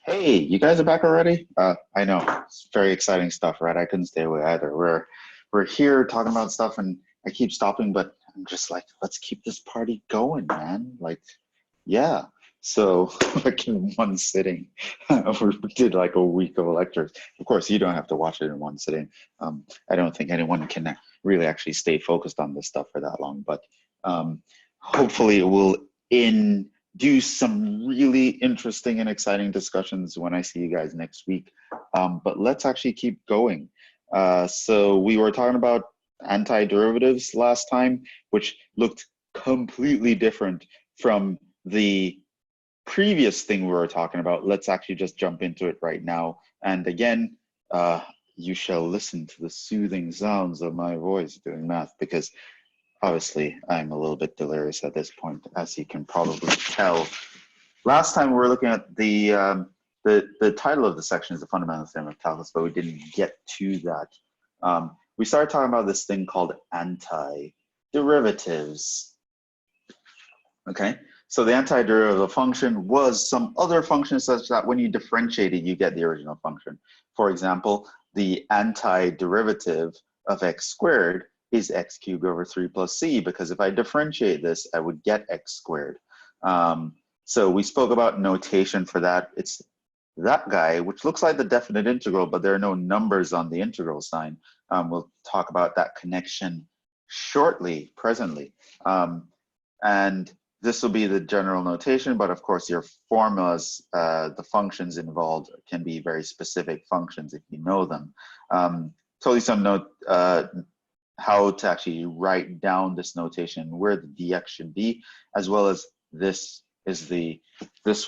Hey, you guys are back already? I know it's very exciting stuff, right? I couldn't stay away either. We're here talking about stuff, and I keep stopping, but I'm just like, let's keep this party going, man. Like, yeah. So, like in one sitting, we did like a week of lectures. Of course, you don't have to watch it in one sitting. I don't think anyone can really actually stay focused on this stuff for that long, but hopefully it will in do some really interesting and exciting discussions when I see you guys next week. But let's actually keep going. So we were talking about antiderivatives last time, which looked completely different from the previous thing we were talking about. Let's actually just jump into it right now. And again, you shall listen to the soothing sounds of my voice doing math, because obviously I'm a little bit delirious at this point, as you can probably tell. Last time we were looking at the title of the section is the Fundamental Theorem of Calculus, but we didn't get to that. We started talking about this thing called antiderivatives. Okay, so the antiderivative of a function was some other function such that when you differentiate it, you get the original function. For example, the antiderivative of x squared is x cubed over 3 plus c, because if I differentiate this, I would get x squared. So we spoke about notation for that. It's that guy, which looks like the definite integral, but there are no numbers on the integral sign. We'll talk about that connection shortly, presently. And this will be the general notation, but of course your formulas, the functions involved can be very specific functions if you know them. Totally some note how to actually write down this notation, where the dx should be, as well as this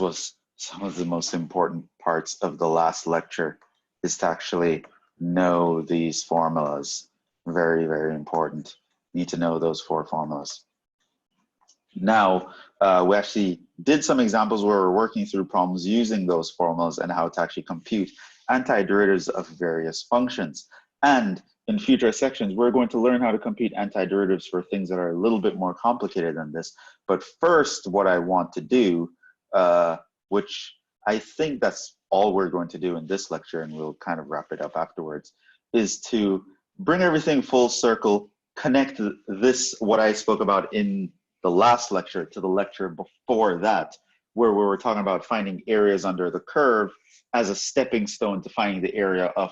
was some of the most important parts of the last lecture, is to actually know these formulas. Very, very important. You need to know those 4 formulas. Now, we actually did some examples where we're working through problems using those formulas and how to actually compute antiderivatives of various functions. And in future sections, we're going to learn how to compute antiderivatives for things that are a little bit more complicated than this. But first, what I want to do, which I think that's all we're going to do in this lecture, and we'll kind of wrap it up afterwards, is to bring everything full circle, connect this, what I spoke about in the last lecture, to the lecture before that, where we were talking about finding areas under the curve as a stepping stone to finding the area of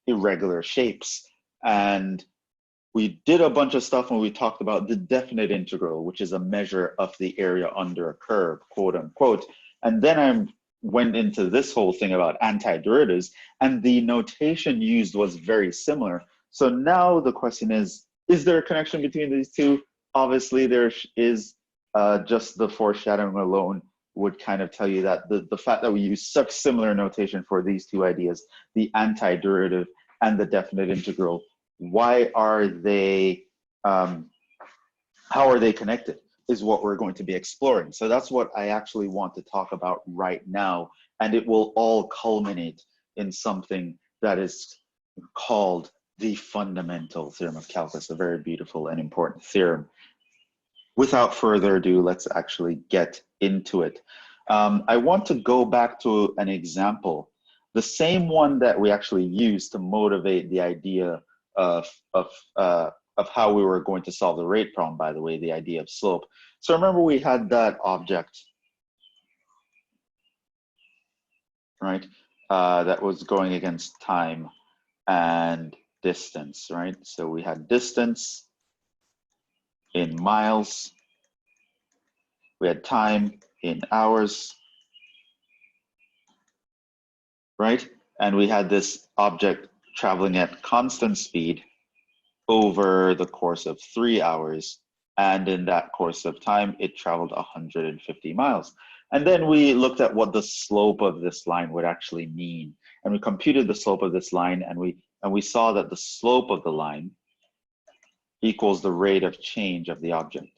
irregular shapes. And we did a bunch of stuff when we talked about the definite integral, which is a measure of the area under a curve, quote unquote. And then I went into this whole thing about antiderivatives, and the notation used was very similar. So now the question is there a connection between these two? Obviously there is. Just the foreshadowing alone would kind of tell you that the fact that we use such similar notation for these two ideas, the antiderivative and the definite integral, why are they, how are they connected, is what we're going to be exploring. So that's what I actually want to talk about right now, and it will all culminate in something that is called the Fundamental Theorem of Calculus, a very beautiful and important theorem. Without further ado, let's actually get into it. I want to go back to an example, the same one that we actually used to motivate the idea of how we were going to solve the rate problem, by the way, the idea of slope. So remember we had that object, right, that was going against time and distance, right? So we had distance in miles, we had time in hours, right? And we had this object traveling at constant speed over the course of 3 hours. And in that course of time, it traveled 150 miles. And then we looked at what the slope of this line would actually mean. And we computed the slope of this line, and we saw that the slope of the line equals the rate of change of the object.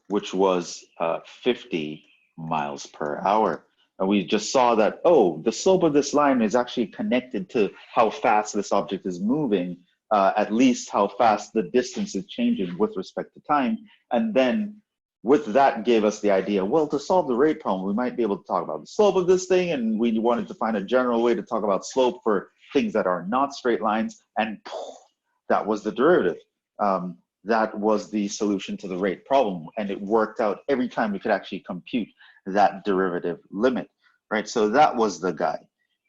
Which was 50 miles per hour. And we just saw that, oh, the slope of this line is actually connected to how fast this object is moving at least how fast the distance is changing with respect to time. And then with that gave us the idea, well, to solve the rate problem, we might be able to talk about the slope of this thing, and we wanted to find a general way to talk about slope for things that are not straight lines, and that was the derivative. That was the solution to the rate problem, and it worked out every time we could actually compute that derivative limit, right? So that was the guy,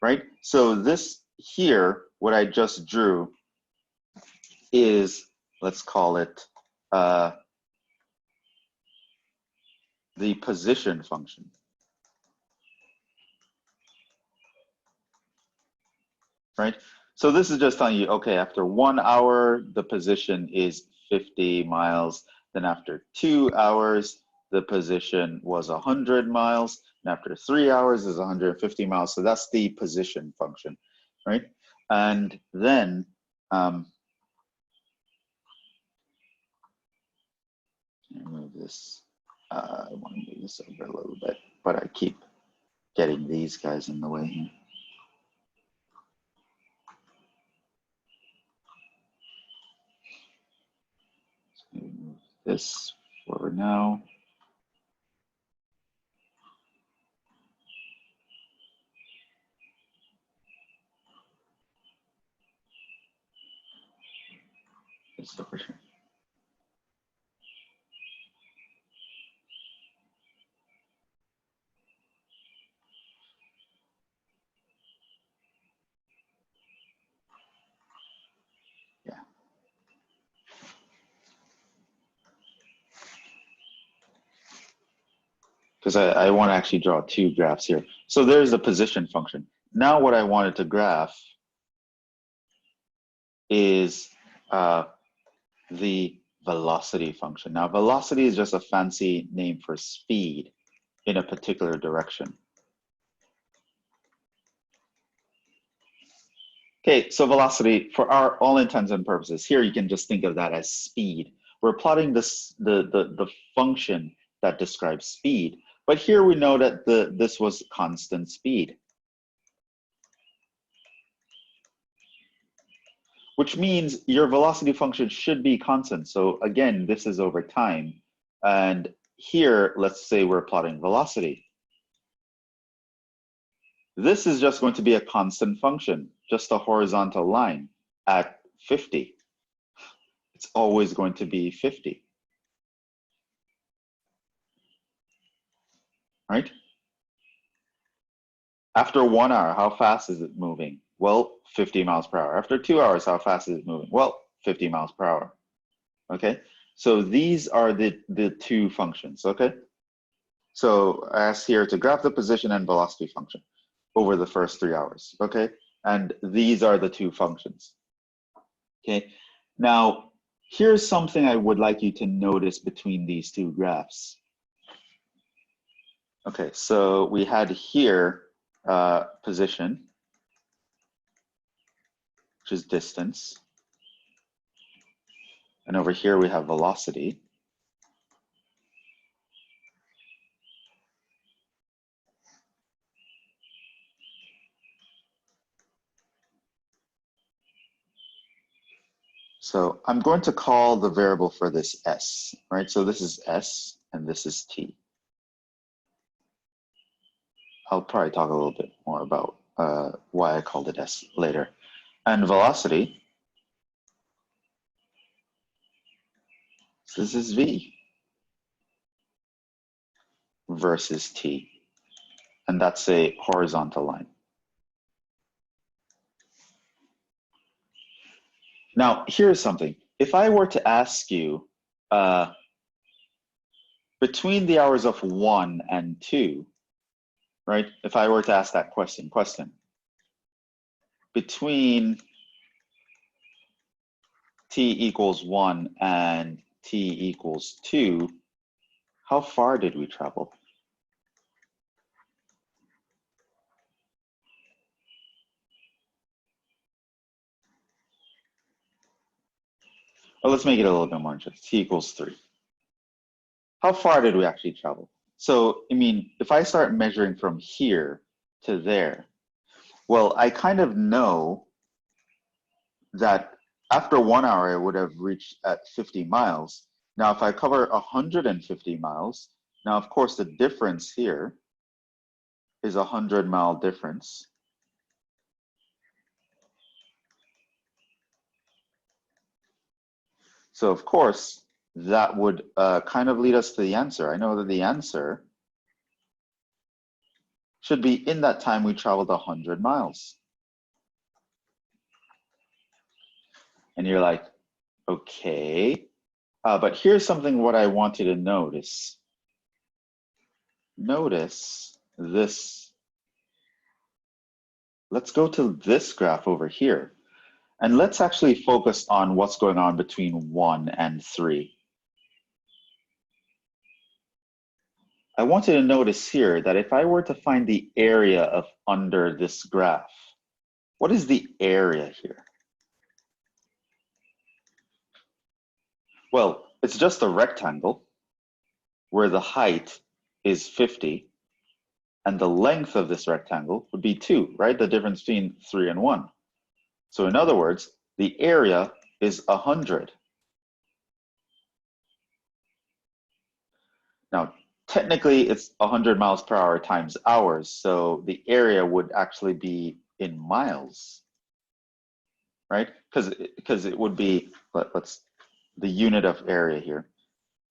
right? So this here, what I just drew is, let's call it the position function. Right? So this is just telling you, okay, after 1 hour, the position is 50 miles. Then after 2 hours, the position was 100 miles. And after 3 hours is 150 miles. So that's the position function, right? And then, move this. I want to move this over a little bit, but I keep getting these guys in the way here. So move this forward now. This over here. Because I want to actually draw two graphs here. So there's the position function. Now what I wanted to graph is the velocity function. Now velocity is just a fancy name for speed in a particular direction. Okay, so velocity, for our all intents and purposes, here you can just think of that as speed. We're plotting this the function that describes speed, but here we know that this was constant speed, which means your velocity function should be constant. So again, this is over time, and here let's say we're plotting velocity. This is just going to be a constant function, just a horizontal line at 50. It's always going to be 50. Right? After 1 hour, how fast is it moving? Well, 50 miles per hour. After 2 hours, how fast is it moving? Well, 50 miles per hour. Okay? So these are the two functions, okay? So I asked here to graph the position and velocity function over the first 3 hours, okay? And these are the two functions, okay? Now, here's something I would like you to notice between these two graphs. Okay, so we had here position, which is distance. And over here we have velocity. So I'm going to call the variable for this S, right? So this is S and this is T. I'll probably talk a little bit more about why I called it S later. And velocity, so this is V versus T. And that's a horizontal line. Now, here's something. If I were to ask you, between the hours of 1 and 2, right? If I were to ask that question, between t equals 1 and t equals 2, how far did we travel? Well, let's make it a little bit more interesting. T equals 3. How far did we actually travel? So, I mean, if I start measuring from here to there, well, I kind of know that After 1 hour, I would have reached at 50 miles. Now, if I cover 150 miles, now, of course, the difference here is a 100-mile difference. So, of course, that would kind of lead us to the answer. I know that the answer should be in that time we traveled 100 miles. And you're like, okay, but here's something what I want you to notice. Notice this. Let's go to this graph over here. And let's actually focus on what's going on between 1 and 3. I want you to notice here that if I were to find the area of under this graph, what is the area here? Well, it's just a rectangle where the height is 50 and the length of this rectangle would be 2, right? The difference between 3 and 1. So in other words, the area is 100. Now, technically it's 100 miles per hour times hours, so the area would actually be in miles, right? Because it would be, let's the unit of area here.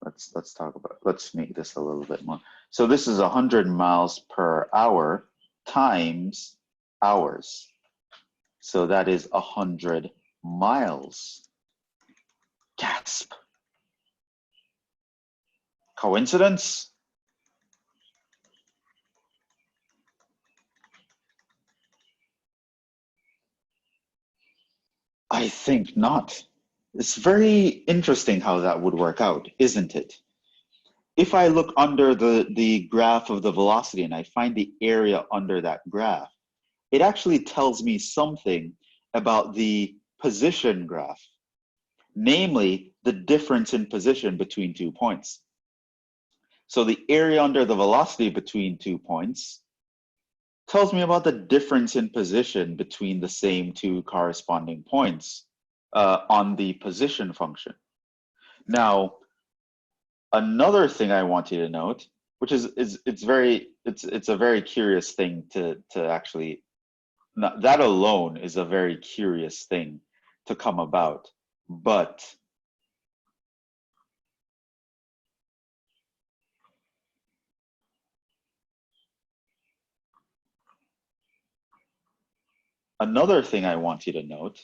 Let's talk about, let's make this a little bit more. So this is 100 miles per hour times hours. So that is 100 miles. Gasp. Coincidence? I think not. It's very interesting how that would work out, isn't it? If I look under the graph of the velocity and I find the area under that graph, it actually tells me something about the position graph, namely the difference in position between 2 points. So the area under the velocity between 2 points tells me about the difference in position between the same 2 corresponding points on the position function. Now, another thing I want you to note, which is it's a very curious thing to actually, that alone is a very curious thing to come about, but another thing I want you to note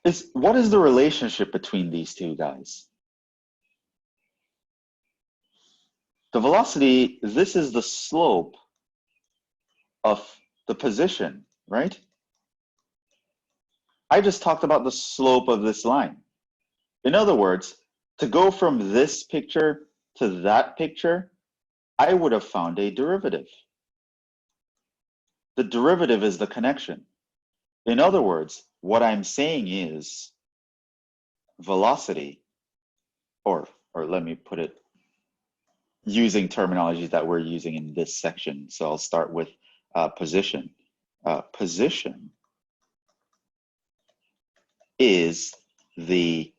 is, what is the relationship between these two guys? The velocity, this is the slope of the position, right? I just talked about the slope of this line. In other words, to go from this picture to that picture, I would have found a derivative. The derivative is the connection. In other words, what I'm saying is velocity, or let me put it using terminology that we're using in this section. So I'll start with position. Position is the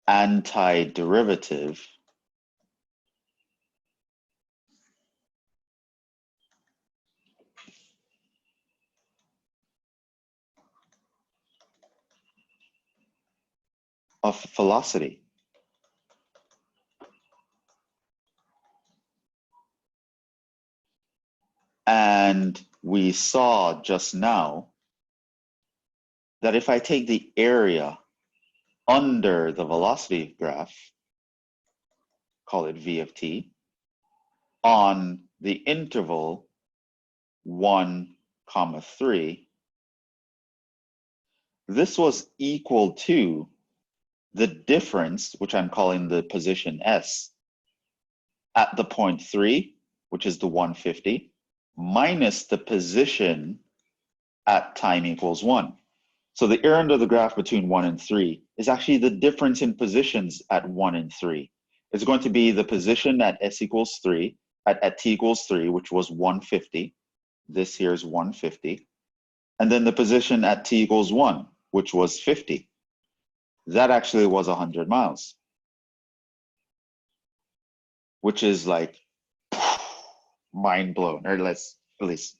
antiderivative of velocity. And we saw just now that if I take the area under the velocity graph, call it V of t, on the interval 1, 3, this was equal to the difference, which I'm calling the position S, at the point 3, which is the 150, minus the position at time equals 1. So the area under the graph between 1 and 3 is actually the difference in positions at 1 and 3. It's going to be the position at s equals 3, at t equals 3, which was 150. This here is 150. And then the position at t equals 1, which was 50. That actually was 100 miles, which is like mind blown, or at least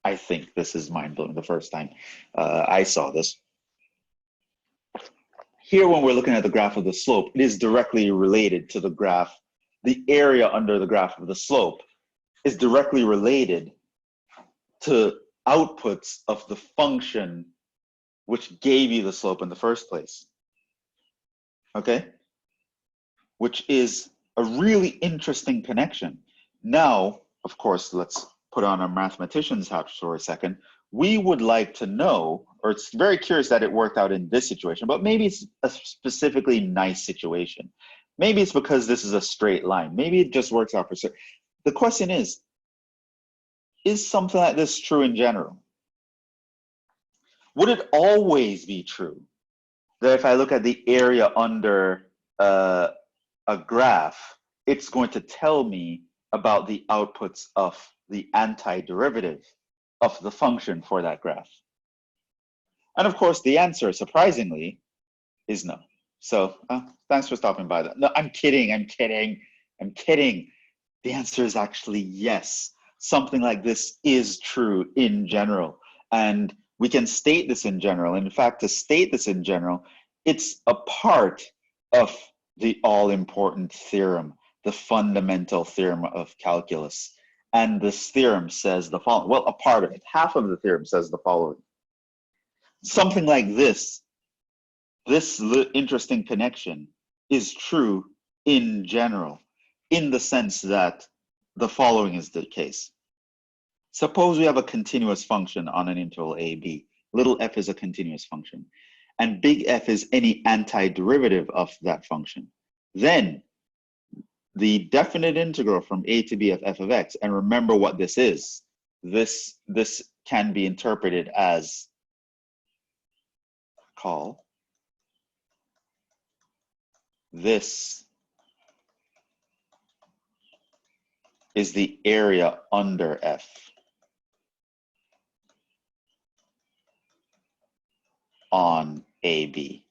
I think this is mind blowing the first time I saw this. Here, when we're looking at the graph of the slope, it is directly related to the graph. The area under the graph of the slope is directly related to outputs of the function which gave you the slope in the first place. Okay? Which is a really interesting connection. Now, of course, let's put on our mathematician's hat for a second. We would like to know, or it's very curious that it worked out in this situation, but maybe it's a specifically nice situation. Maybe it's because this is a straight line. Maybe it just works out for certain. The question is something like this true in general? Would it always be true that if I look at the area under a graph, it's going to tell me about the outputs of the antiderivative of the function for that graph? And of course, the answer, surprisingly, is no. So thanks for stopping by. No, I'm kidding. The answer is actually yes. Something like this is true in general. And we can state this in general. And in fact, to state this in general, it's a part of the all-important theorem, the fundamental theorem of calculus. And this theorem says the following. Well, a part of it, half of the theorem says the following. Something like this interesting connection is true in general, in the sense that the following is the case. Suppose we have a continuous function on an interval a, b. Little f is a continuous function, and big F is any antiderivative of that function. Then the definite integral from a to b of f of x, and remember what this is. This can be interpreted as this is the area under f on AB,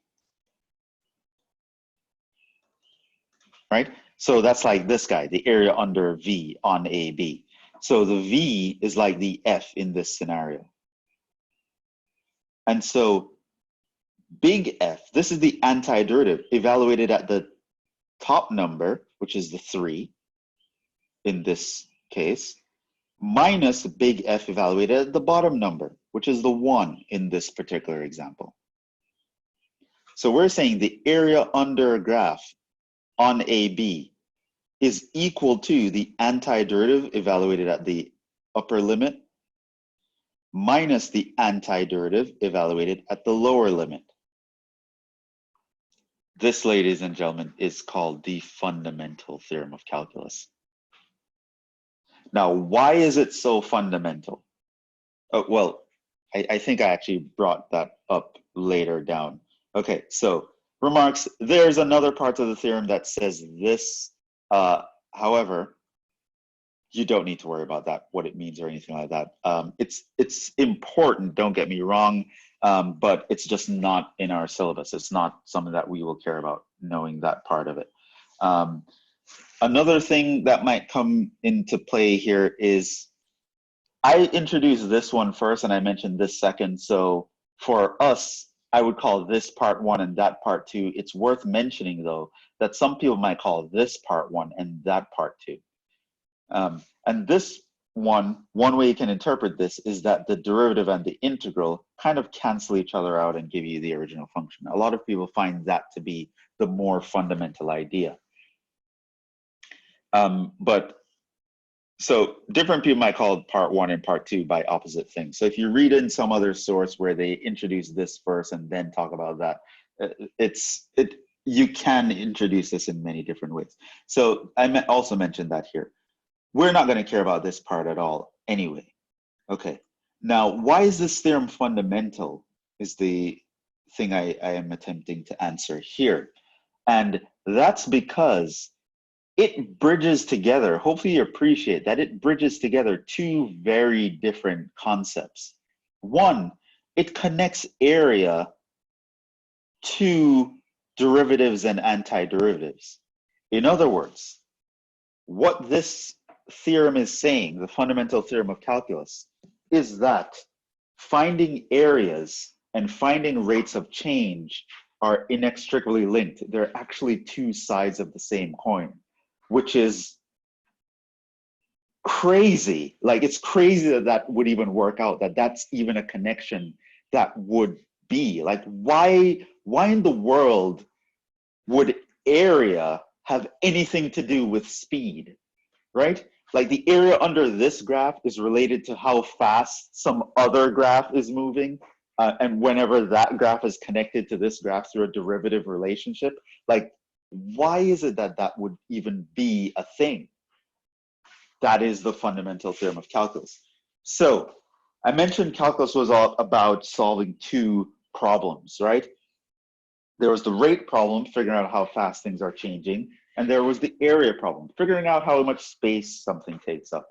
right? So that's like this guy, the area under V on AB. So the V is like the F in this scenario. And so big F, this is the antiderivative evaluated at the top number, which is the 3 in this case, minus big F evaluated at the bottom number, which is the 1 in this particular example. So we're saying the area under a graph on AB is equal to the antiderivative evaluated at the upper limit minus the antiderivative evaluated at the lower limit. This, ladies and gentlemen, is called the fundamental theorem of calculus. Now, why is it so fundamental? Well, I think I actually brought that up later down. Okay, so remarks, there's another part of the theorem that says this. However, you don't need to worry about that, what it means or anything like that. It's important, don't get me wrong, but it's just not in our syllabus. It's not something that we will care about, knowing that part of it. Another thing that might come into play here is I introduced this one first and I mentioned this second. So for us, I would call this part 1 and that part 2. It's worth mentioning, though, that some people might call this part 1 and that part 2. And this one way you can interpret this is that the derivative and the integral kind of cancel each other out and give you the original function. A lot of people find that to be the more fundamental idea. So different people might call it part 1 and part 2 by opposite things. So if you read in some other source where they introduce this first and then talk about that, you can introduce this in many different ways. So I also mentioned that here. We're not going to care about this part at all anyway. Okay, now why is this theorem fundamental? is the thing I am attempting to answer here. And that's because it bridges together, hopefully you appreciate that it bridges together two very different concepts. One, it connects area to derivatives and antiderivatives. In other words, what this theorem is saying, the fundamental theorem of calculus, is that finding areas and finding rates of change are inextricably linked. They're actually two sides of the same coin, which is crazy. Like, it's crazy that that would even work out, that that's even a connection that would be. Like, why in the world would area have anything to do with speed, right? Like, the area under this graph is related to how fast some other graph is moving. And whenever that graph is connected to this graph through a derivative relationship, like, why is it that that would even be a thing? That is the fundamental theorem of calculus. So I mentioned calculus was all about solving two problems, right? There was the rate problem, figuring out how fast things are changing, and there was the area problem, figuring out how much space something takes up.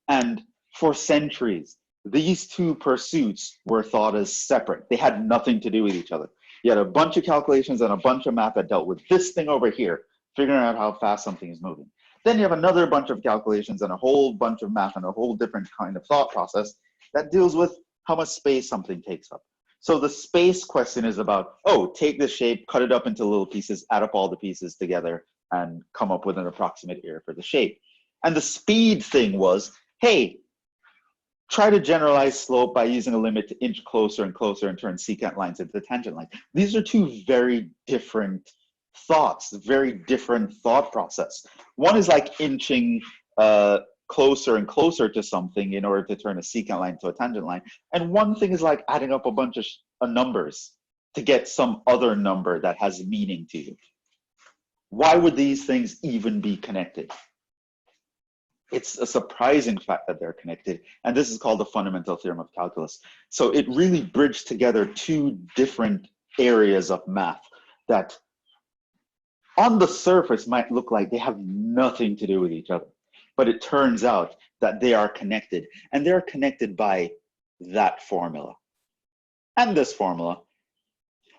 And for centuries, these two pursuits were thought as separate. They had nothing to do with each other. You had a bunch of calculations and a bunch of math that dealt with this thing over here, figuring out how fast something is moving. Then you have another bunch of calculations and a whole bunch of math and a whole different kind of thought process that deals with how much space something takes up. So the space question is about, oh, take this shape, cut it up into little pieces, add up all the pieces together, and come up with an approximate area for the shape. And the speed thing was, hey, try to generalize slope by using a limit to inch closer and closer and turn secant lines into tangent lines. These are two very different thoughts, very different thought process. One is like inching closer and closer to something in order to turn a secant line to a tangent line. And one thing is like adding up a bunch of numbers to get some other number that has meaning to you. Why would these things even be connected? It's a surprising fact that they're connected. And this is called the fundamental theorem of calculus. So it really bridged together two different areas of math that on the surface might look like they have nothing to do with each other. But it turns out that they are connected, and they're connected by that formula and this formula.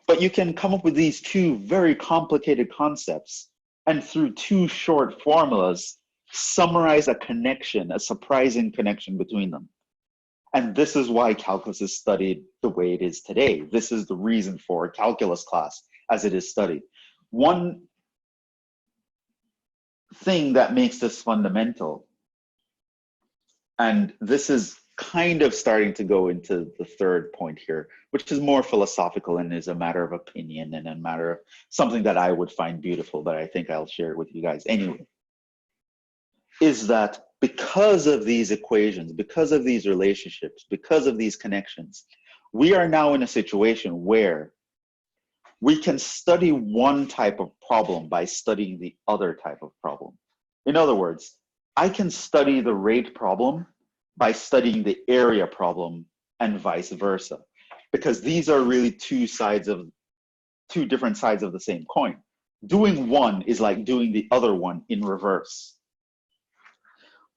But you can come up with these two very complicated concepts, and through two short formulas, summarize a connection, a surprising connection between them. And this is why calculus is studied the way it is today. This is the reason for calculus class as it is studied. One thing that makes this fundamental, and this is kind of starting to go into the third point here, which is more philosophical and is a matter of opinion and a matter of something that I would find beautiful, but I think I'll share it with you guys anyway, is that because of these equations, because of these relationships, because of these connections, we are now in a situation where we can study one type of problem by studying the other type of problem. In other words, I can study the rate problem by studying the area problem and vice versa, because these are really two different sides of the same coin. Doing one is like doing the other one in reverse.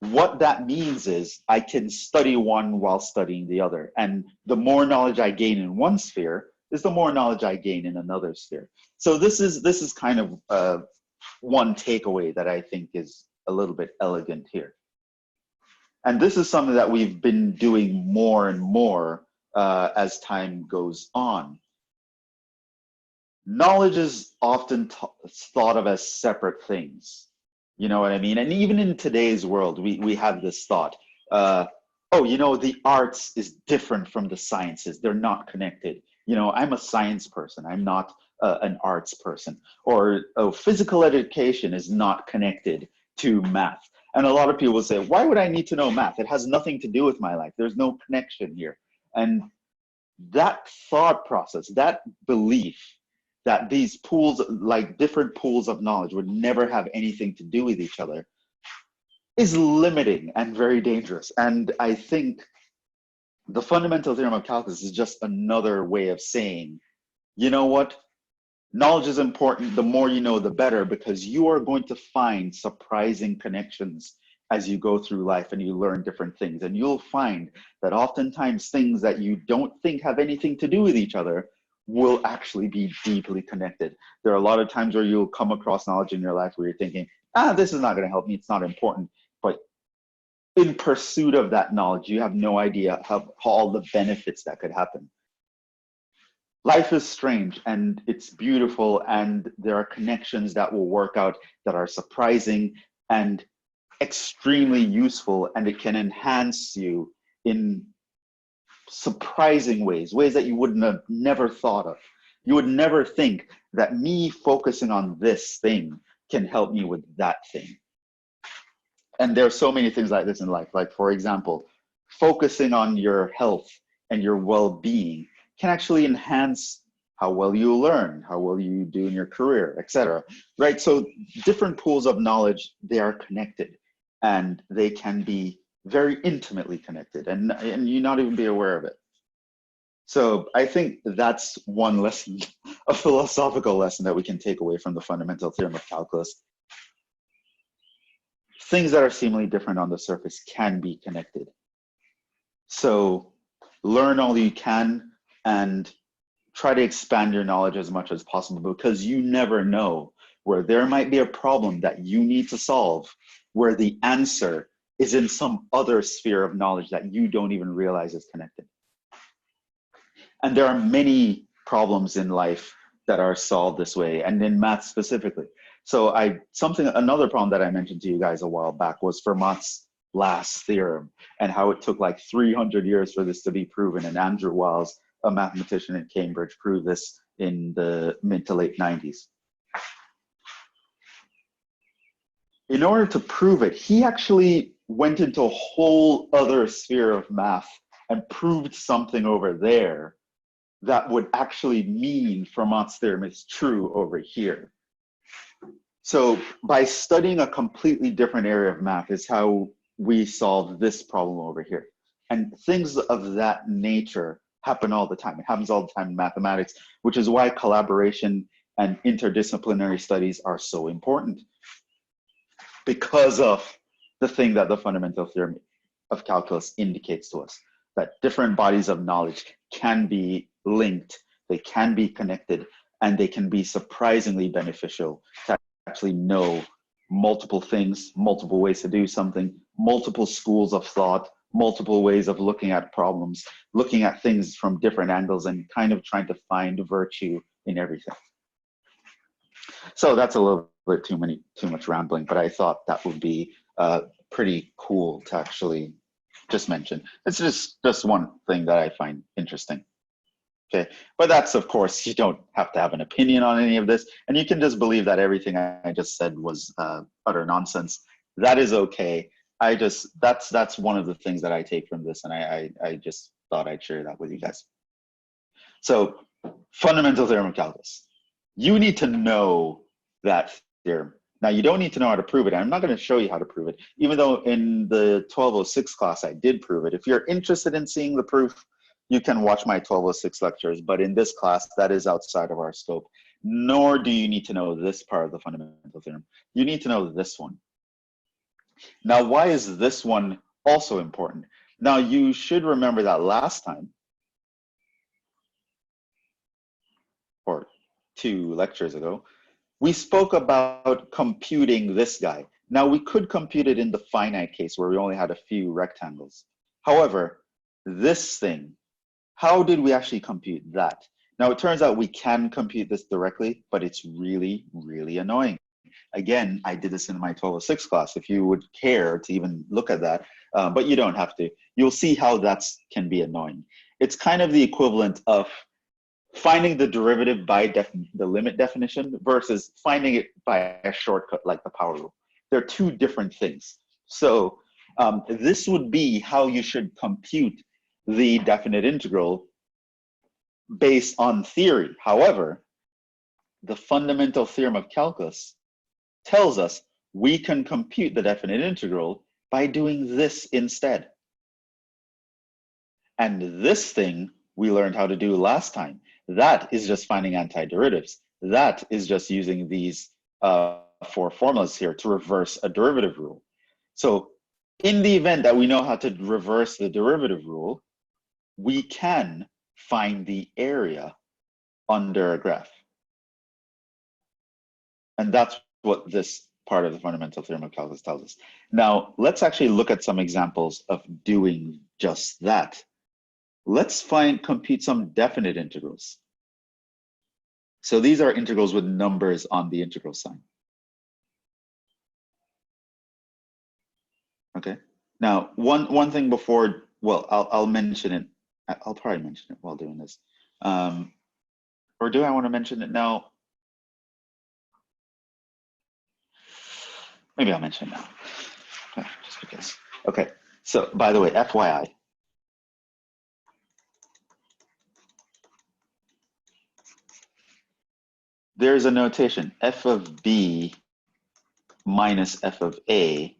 What that means is I can study one while studying the other. And the more knowledge I gain in one sphere is the more knowledge I gain in another sphere. So this is kind of one takeaway that I think is a little bit elegant here. And this is something that we've been doing more and more as time goes on. Knowledge is often thought of as separate things. You know what I mean? And even in today's world, we have this thought, oh, you know, the arts is different from the sciences. They're not connected. You know, I'm a science person. I'm not an arts person. Or physical education is not connected to math. And a lot of people say, why would I need to know math? It has nothing to do with my life. There's no connection here. And that thought process, that belief that these pools, like different pools of knowledge, would never have anything to do with each other, is limiting and very dangerous. And I think the fundamental theorem of calculus is just another way of saying, you know what? Knowledge is important. The more you know, the better, because you are going to find surprising connections as you go through life and you learn different things. And you'll find that oftentimes things that you don't think have anything to do with each other will actually be deeply connected. There are a lot of times where you'll come across knowledge in your life where you're thinking, this is not going to help me. It's not important. But in pursuit of that knowledge, you have no idea how all the benefits that could happen. Life is strange and it's beautiful, and there are connections that will work out that are surprising and extremely useful, and it can enhance you in surprising ways that you wouldn't have never thought of. You would never think that me focusing on this thing can help me with that thing. And there are so many things like this in life. Like, for example, focusing on your health and your well-being can actually enhance how well you learn, how well you do in your career, etc. Right? So different pools of knowledge, they are connected, and they can be very intimately connected, and you not even be aware of it. So I think that's one lesson, a philosophical lesson that we can take away from the fundamental theorem of calculus. Things that are seemingly different on the surface can be connected. So learn all you can and try to expand your knowledge as much as possible, because you never know where there might be a problem that you need to solve, where the answer is in some other sphere of knowledge that you don't even realize is connected. And there are many problems in life that are solved this way, and in math specifically. So another problem that I mentioned to you guys a while back was Fermat's last theorem, and how it took like 300 years for this to be proven. And Andrew Wiles, a mathematician in Cambridge, proved this in the mid to late 90s. In order to prove it, he actually went into a whole other sphere of math and proved something over there that would actually mean Fermat's theorem is true over here. So by studying a completely different area of math is how we solve this problem over here. And things of that nature happen all the time. It happens all the time in mathematics, which is why collaboration and interdisciplinary studies are so important, because of the thing that the fundamental theorem of calculus indicates to us, that different bodies of knowledge can be linked, they can be connected, and they can be surprisingly beneficial to actually know multiple things, multiple ways to do something, multiple schools of thought, multiple ways of looking at problems, looking at things from different angles, and kind of trying to find virtue in everything. So that's a little bit too much rambling, but I thought that would be pretty cool to actually just mention. It's just one thing that I find interesting. Okay, but that's, of course, you don't have to have an opinion on any of this, and you can just believe that everything I just said was utter nonsense. That is okay. That's one of the things that I take from this, and I just thought I'd share that with you guys. So, fundamental theorem of calculus. You need to know that theorem. Now, you don't need to know how to prove it. I'm not going to show you how to prove it, even though in the 1206 class I did prove it. If you're interested in seeing the proof, you can watch my 1206 lectures, but in this class, that is outside of our scope. Nor do you need to know this part of the fundamental theorem. You need to know this one. Now, why is this one also important? Now, you should remember that last time, or 2 lectures ago, we spoke about computing this guy. Now, we could compute it in the finite case where we only had a few rectangles. However, this thing, how did we actually compute that? Now, it turns out we can compute this directly, but it's really, really annoying. Again, I did this in my 1206 class, if you would care to even look at that, but you don't have to. You'll see how that can be annoying. It's kind of the equivalent of finding the derivative by the limit definition versus finding it by a shortcut like the power rule. They're 2 different things. So this would be how you should compute the definite integral based on theory. However, the fundamental theorem of calculus tells us we can compute the definite integral by doing this instead. And this thing we learned how to do last time. That is just finding antiderivatives. That is just using these four formulas here to reverse a derivative rule. So in the event that we know how to reverse the derivative rule, we can find the area under a graph. And that's what this part of the fundamental theorem of calculus tells us. Now, let's actually look at some examples of doing just that. Let's compute some definite integrals. So these are integrals with numbers on the integral sign. Okay. Now, one thing before, well, I'll mention it. I'll probably mention it while doing this. Or do I want to mention it now? Maybe I'll mention it now. Okay, just because. Okay. So by the way, FYI. There's a notation, f of b minus f of a.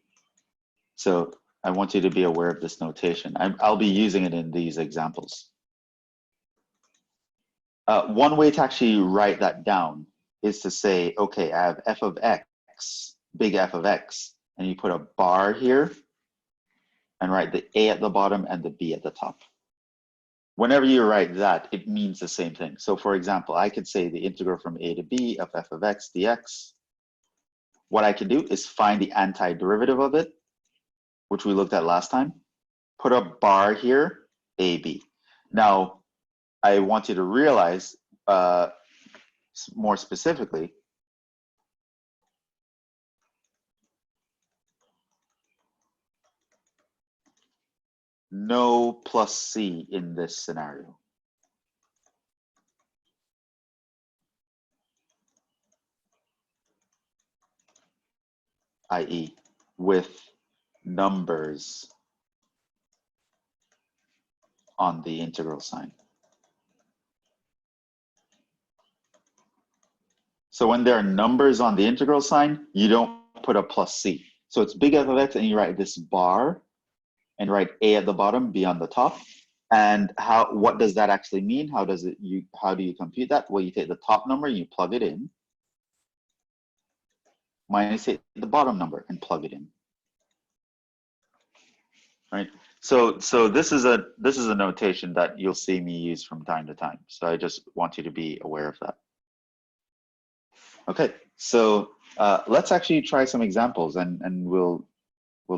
So I want you to be aware of this notation. I'll be using it in these examples. One way to actually write that down is to say, okay, I have f of x, big F of x, and you put a bar here and write the a at the bottom and the b at the top. Whenever you write that, it means the same thing. So for example, I could say the integral from a to b of f of x dx. What I can do is find the antiderivative of it, which we looked at last time, put a bar here, ab. Now, I want you to realize more specifically, no plus c in this scenario. I.e., with numbers on the integral sign. So when there are numbers on the integral sign, you don't put a plus c. So it's big F of x, and you write this bar, and write a at the bottom, b on the top. And what does that actually mean? How do you compute that? Well, you take the top number, you plug it in, minus the bottom number and plug it in. Right. So this is a notation that you'll see me use from time to time. So I just want you to be aware of that. Okay, so let's actually try some examples, and we'll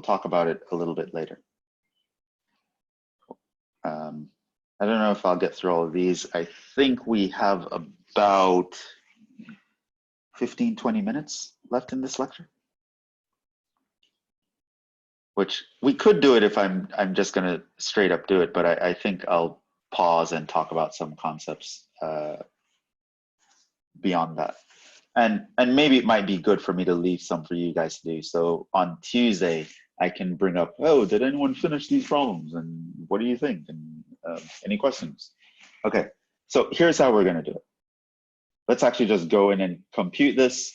talk about it a little bit later. I don't know if I'll get through all of these. I think we have about 15-20 minutes left in this lecture, which we could do it if I'm just going to straight up do it, but I think I'll pause and talk about some concepts beyond that. And maybe it might be good for me to leave some for you guys to do. So on Tuesday, I can bring up, oh, did anyone finish these problems? And what do you think? And any questions? Okay, so here's how we're going to do it. Let's actually just go in and compute this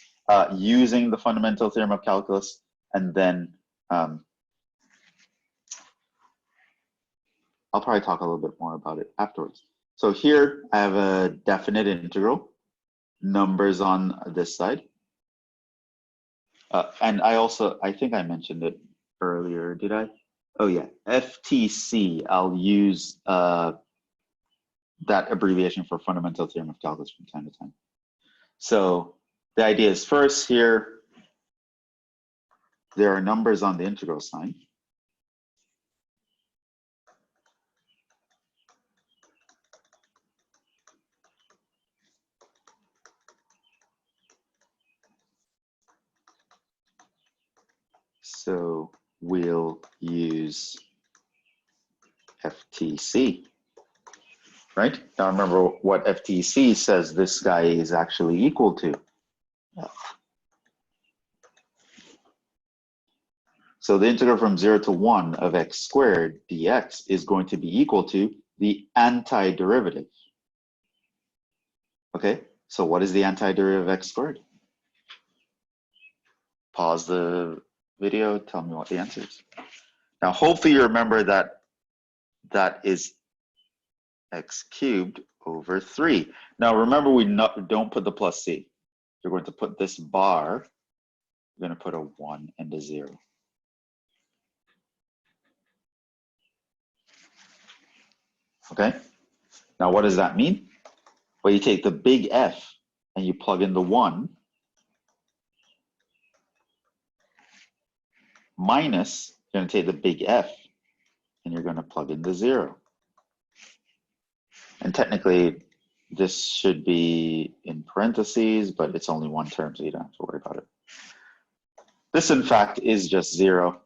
using the fundamental theorem of calculus, and then I'll probably talk a little bit more about it afterwards. So here I have a definite integral, numbers on this side. And I think I mentioned it earlier, did I? Oh yeah, FTC, I'll use that abbreviation for fundamental theorem of calculus from time to time. So the idea is, first here, there are numbers on the integral sign. So we'll use FTC, right? Now remember what FTC says this guy is actually equal to. So the integral from 0 to 1 of x squared dx is going to be equal to the antiderivative. Okay, so what is the antiderivative of x squared? Pause the video, tell me what the answer is. Now, hopefully you remember that that is x cubed over 3. Now remember, we don't put the plus c. You're going to put this bar, you're going to put a 1 and a 0. Okay? Now what does that mean? Well, you take the big F and you plug in the 1 minus, you're going to take the big F and you're going to plug in the 0. And technically, this should be in parentheses, but it's only one term, so you don't have to worry about it. This, in fact, is just 0.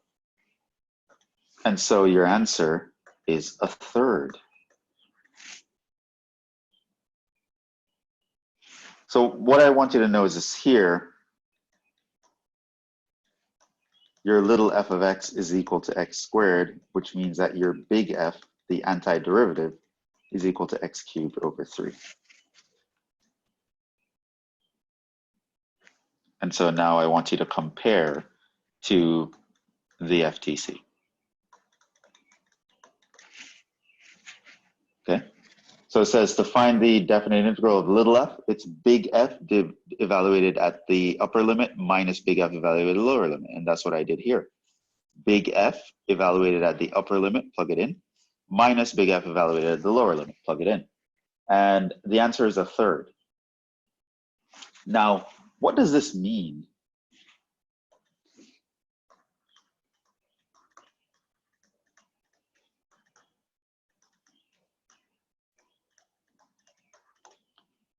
And so your answer is a third. So what I want you to know is this here, your little f of x is equal to x squared, which means that your big F, the antiderivative, is equal to x cubed over 3. And so now I want you to compare to the FTC. Okay, so it says to find the definite integral of little f, it's big F evaluated at the upper limit minus big F evaluated at the lower limit. And that's what I did here. Big F evaluated at the upper limit, plug it in, minus big F evaluated at the lower limit, plug it in. And the answer is a third. Now, what does this mean?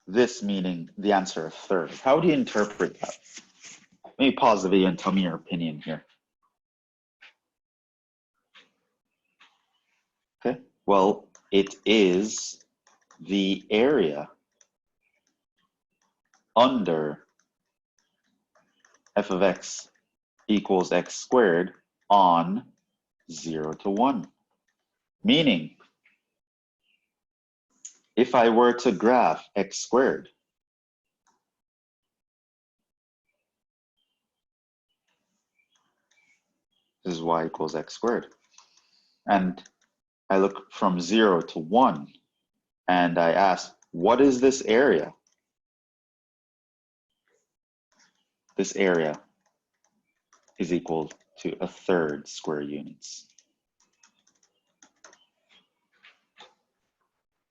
This meaning the answer a third. How do you interpret that? Let me pause the video and tell me your opinion here. Okay, well, it is the area under f of x equals x squared on 0 to 1. Meaning, if I were to graph x squared, this is y equals x squared. And I look from 0 to 1, and I ask, what is this area? This area is equal to a third square units.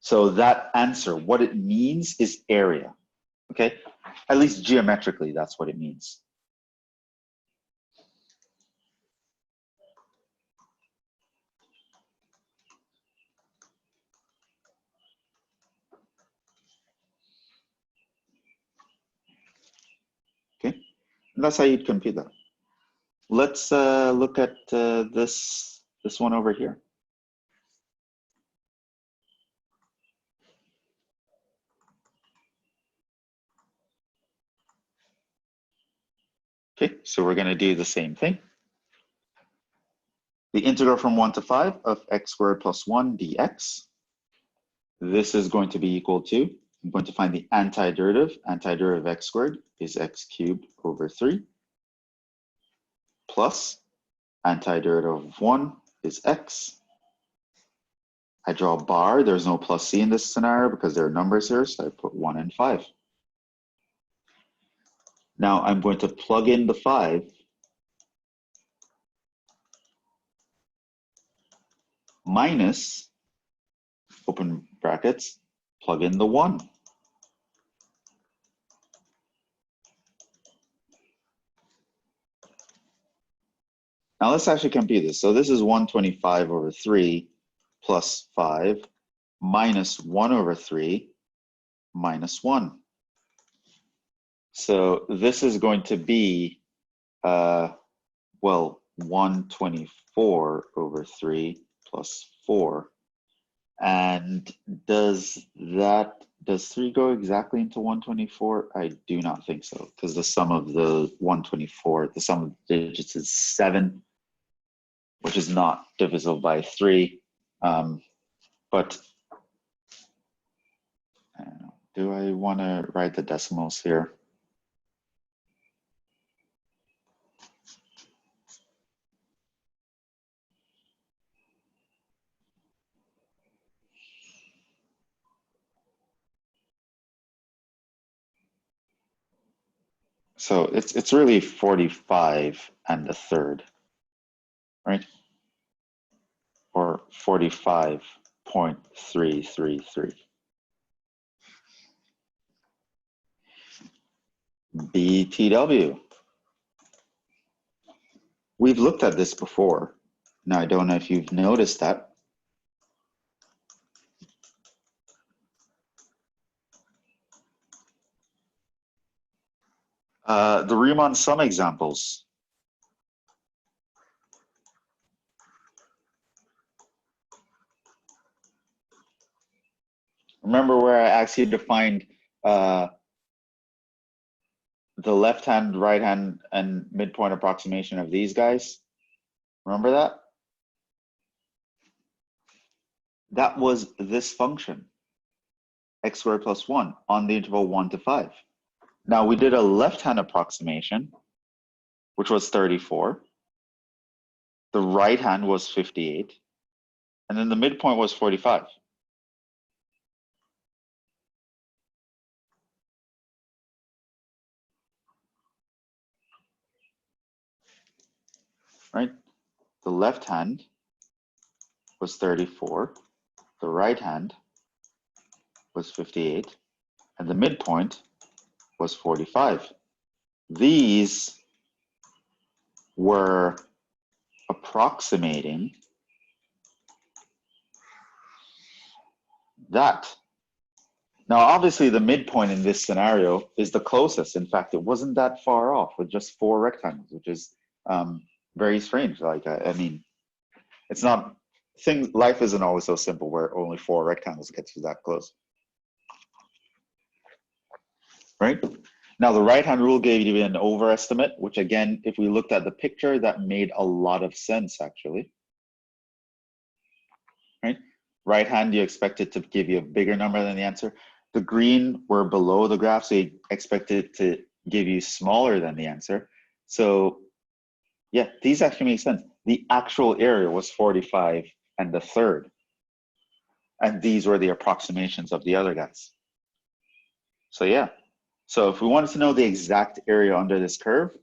So that answer, what it means is area, okay? At least geometrically, that's what it means. Okay, and that's how you'd compute that. Let's look at this one over here. Okay, so we're going to do the same thing. The integral from 1 to 5 of x squared plus 1 dx. This is going to be equal to, I'm going to find the antiderivative. Antiderivative of x squared is x cubed over 3 plus antiderivative of 1 is x. I draw a bar. There's no plus c in this scenario because there are numbers here, so I put 1 and 5. Now I'm going to plug in the 5 minus, open brackets, plug in the 1. Now let's actually compute this. So this is 125 over 3 plus 5 minus 1 over 3 minus 1. So this is going to be, well, 124 over 3 plus 4. And does 3 go exactly into 124? I do not think so, because the sum of the 124, the sum of the digits is 7, which is not divisible by 3. But I don't know, do I want to write the decimals here? So it's really 45 and a third, right? Or 45.333. BTW. We've looked at this before. Now, I don't know if you've noticed that. The Riemann sum examples. Remember where I asked you to find the left hand, right hand, and midpoint approximation of these guys? Remember that? That was this function, x squared plus 1, on the interval 1 to 5. Now, we did a left hand approximation, which was 34. The right hand was 58. And then the midpoint was 45. Right? The left hand was 34. The right hand was 58. And the midpoint was 45. These were approximating that. Now, obviously, the midpoint in this scenario is the closest. In fact, it wasn't that far off with just 4 rectangles, which is very strange. Like, I mean, it's not, life isn't always so simple where only 4 rectangles get you that close. Right? Now, the right-hand rule gave you an overestimate, which again, if we looked at the picture, that made a lot of sense, actually. Right? Right hand, you expect it to give you a bigger number than the answer. The green were below the graph, so you expect it to give you smaller than the answer. So yeah, these actually make sense. The actual area was 45 and a third. And these were the approximations of the other guys. So yeah, so if we wanted to know the exact area under this curve,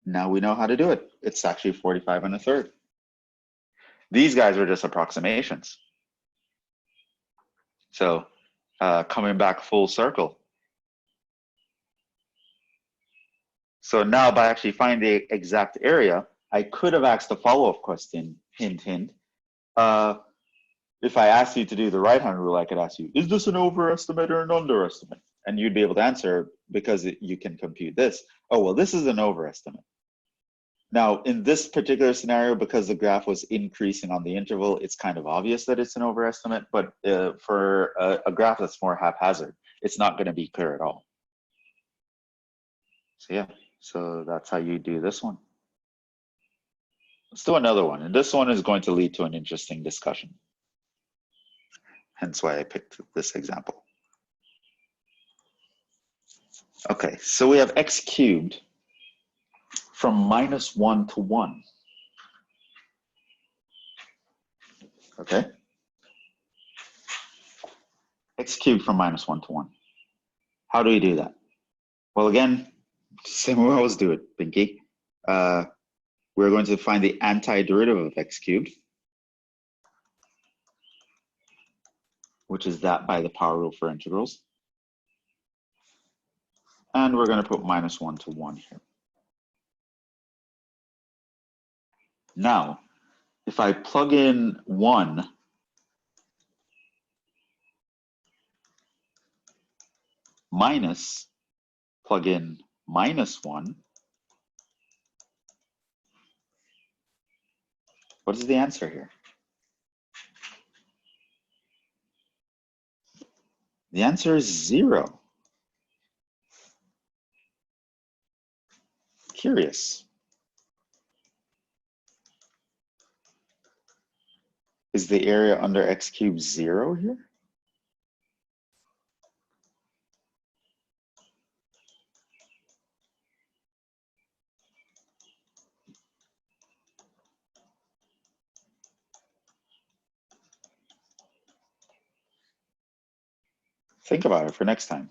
now we know how to do it. It's actually 45 and a third. These guys were just approximations. So coming back full circle. So now by actually finding the exact area, I could have asked a follow-up question, hint, hint. If I asked you to do the right-hand rule, I could ask you, is this an overestimate or an underestimate? And you'd be able to answer because you can compute this. Oh, well, this is an overestimate. Now, in this particular scenario, because the graph was increasing on the interval, it's kind of obvious that it's an overestimate, but for a graph that's more haphazard, it's not going to be clear at all. So yeah, so that's how you do this one. Let's do another one. And this one is going to lead to an interesting discussion. Hence why I picked this example. Okay, so we have x cubed from -1 to 1. Okay? X cubed from -1 to 1. How do we do that? Well, again, same way I always do it, Pinky. We're going to find the antiderivative of x cubed, which is that by the power rule for integrals. And we're going to put -1 to 1 here. Now, if I plug in 1 minus plug in -1, what is the answer here? The answer is 0. Curious. Is the area under x cubed 0 here? Think about it for next time.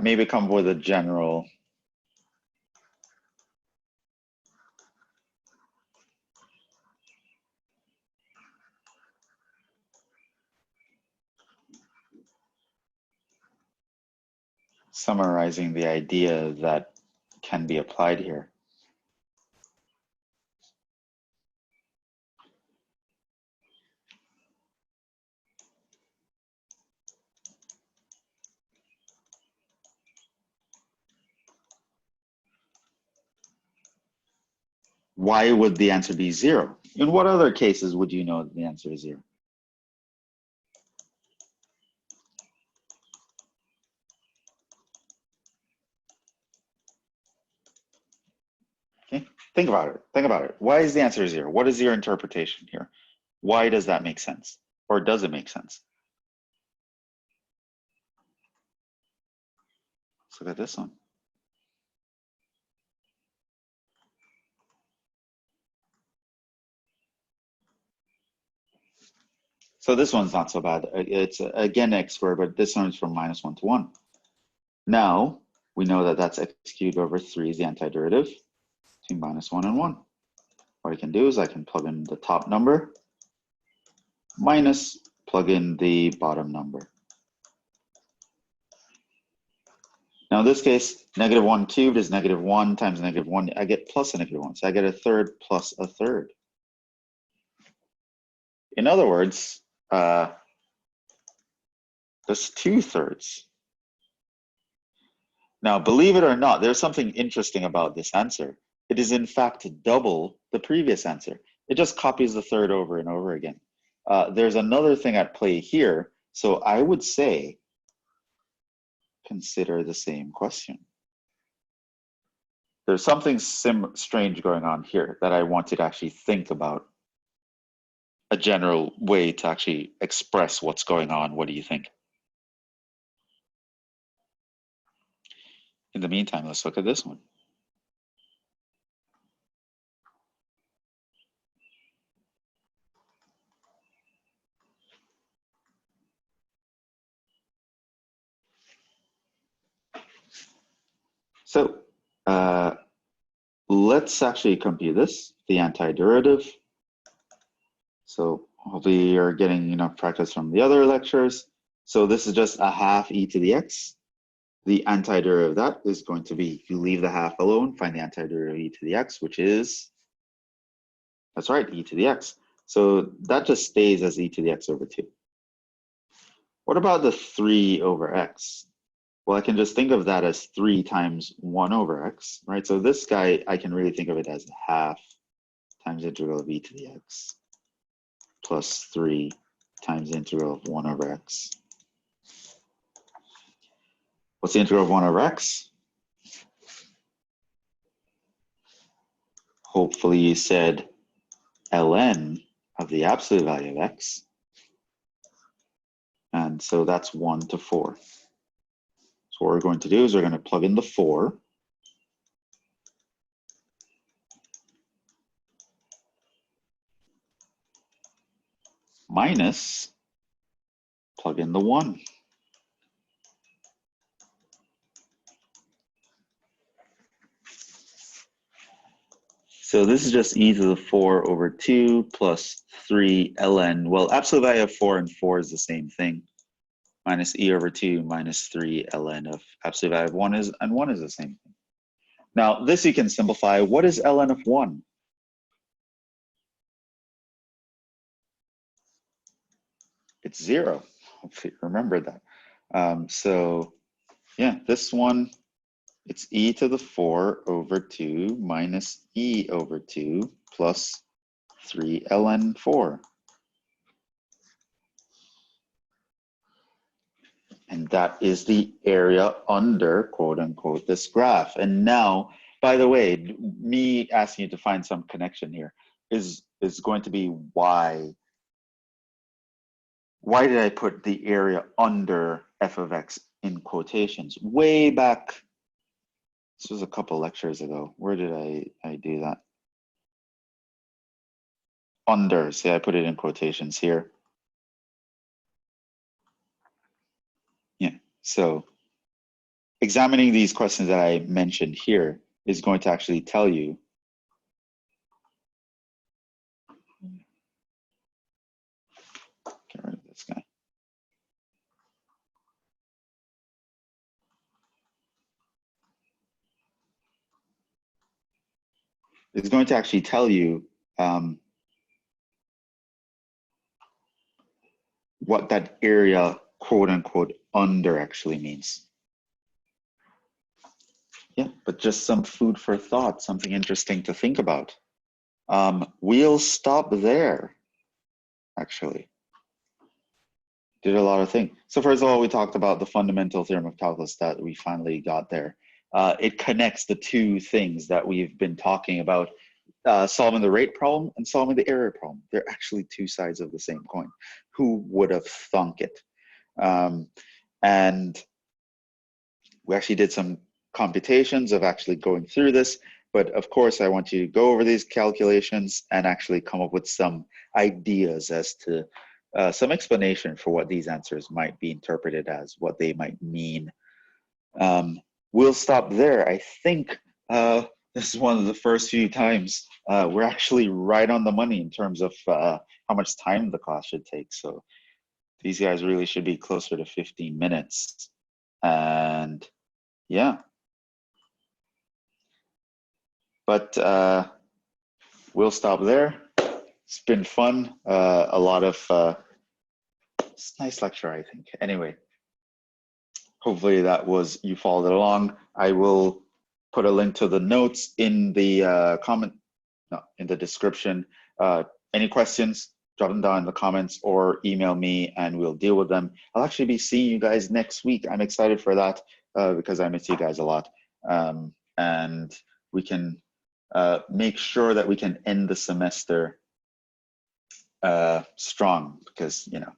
maybe come up with a general. Summarizing the idea that can be applied here. Why would the answer be 0? In what other cases would you know that the answer is 0? Okay, think about it. Think about it. Why is the answer 0? What is your interpretation here? Why does that make sense? Or does it make sense? Let's look at this one. So this one's not so bad. It's again x squared, but this one's from -1 to 1. Now, we know that that's x cubed over 3 is the antiderivative between -1 and 1. What I can do is I can plug in the top number minus plug in the bottom number. Now in this case, -1 cubed is -1 times -1. I get plus a -1, so I get a third plus a third. In other words, there's 2/3. Now, believe it or not, there's something interesting about this answer. It is in fact double the previous answer. It just copies the third over and over again. There's another thing at play here. So I would say, consider the same question. There's something strange going on here that I want you to actually think about. A general way to actually express what's going on. What do you think? In the meantime, let's look at this one. So let's actually compute this, the antiderivative. So hopefully you're getting enough practice from the other lectures. So this is just a half e to the x. The antiderivative of that is going to be, you leave the half alone, find the antiderivative of e to the x, which is, that's right, e to the x. So that just stays as e to the x over 2. What about the 3 over x? Well, I can just think of that as 3 times 1 over x, right? So this guy, I can really think of it as half times integral of e to the x plus 3 times the integral of 1 over x. What's the integral of 1 over x? Hopefully you said ln of the absolute value of x. And so that's 1 to 4. So what we're going to do is we're going to plug in the 4. Minus, plug in the 1. So this is just e to the 4 over 2 plus 3 ln. Well, absolute value of 4 and 4 is the same thing. Minus e over 2 minus 3 ln of absolute value of 1 is, and 1 is the same thing. Now, this you can simplify. What is ln of 1? It's 0. Hopefully you remember that. So yeah, this one, it's e to the 4 over 2 minus e over 2 plus 3 ln 4. And that is the area under, quote unquote, this graph. And now, by the way, me asking you to find some connection here is going to be why. Why did I put the area under f of x in quotations? Way back, this was a couple lectures ago. Where did I do that? Under, see, I put it in quotations here. Yeah, so examining these questions that I mentioned here is going to actually tell you get rid of this guy. It's going to actually tell you what that area, quote unquote, under actually means. Yeah, but just some food for thought, something interesting to think about. We'll stop there, actually. Did a lot of things. So first of all, we talked about the fundamental theorem of calculus that we finally got there. It connects the two things that we've been talking about, solving the rate problem and solving the area problem. They're actually two sides of the same coin. Who would have thunk it? And we actually did some computations of actually going through this, but of course I want you to go over these calculations and actually come up with some ideas as to some explanation for what these answers might be interpreted as, what they might mean. We'll stop there. I think this is one of the first few times we're actually right on the money in terms of how much time the class should take. So these guys really should be closer to 15 minutes. And yeah. But we'll stop there. It's been fun. A lot of, it's a nice lecture, I think. Anyway, hopefully that was, you followed along. I will put a link to the notes in the in the description. Any questions, drop them down in the comments or email me and we'll deal with them. I'll actually be seeing you guys next week. I'm excited for that because I miss you guys a lot. And we can make sure that we can end the semester strong, because you know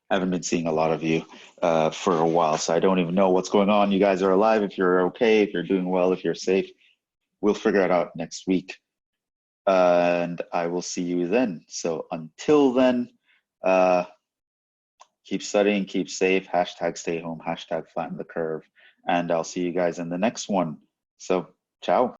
I haven't been seeing a lot of you for a while, so I don't even know what's going on. You guys are alive, if you're okay, if you're doing well, if you're safe. We'll figure it out next week, and I will see you then. So until then, keep studying, keep safe, hashtag stay home, hashtag flatten the curve, and I'll see you guys in the next one. So ciao.